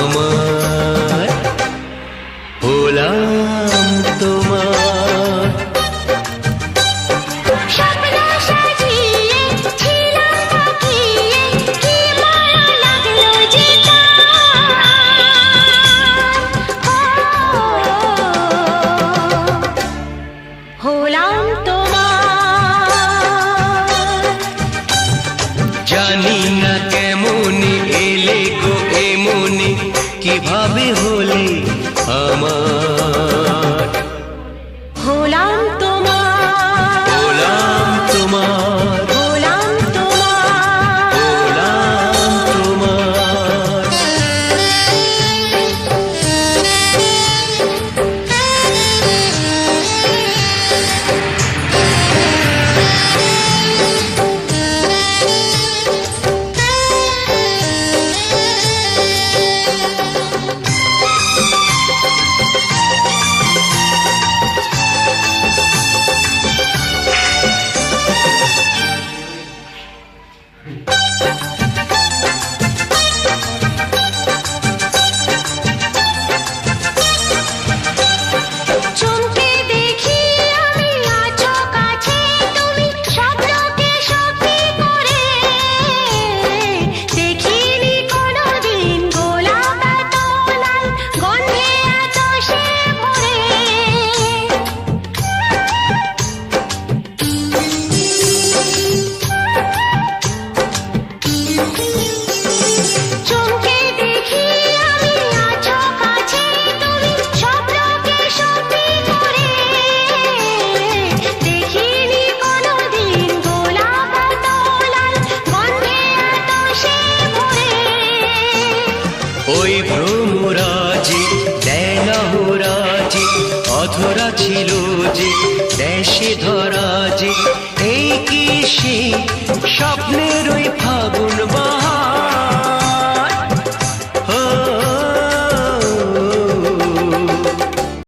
আমার হলাম তোমার। স্বপ্ন সাজিয়ে ছিলাম তাকিয়ে, কি মায়া লাগলো যে হলাম তোমার। জানি না কেমনি এলে গো এমনি, কিভাবে হলে আমার হলাম তোমার। হলাম তোমার। হলাম তোমার। হলাম তোমার। চমকে দেখি আমি আছো কাছে তুমি, স্বপ্নকে সত্যি করে। দেখিনি কোনোদিন গোলাপ এত লাল, গন্ধে এত সে ভরে। চমকে দেখি আমি আছো কাছে তুমি, স্বপ্নকে সত্যি করে। দেখিনি কোনোদিন গোলাপ এত লাল, গন্ধে এত সে ভরে। ওই ভ্রমরাজি দেনহরাজি অধরা ছিল যে দেশে ধরা যে, এই কি সে স্বপ্নে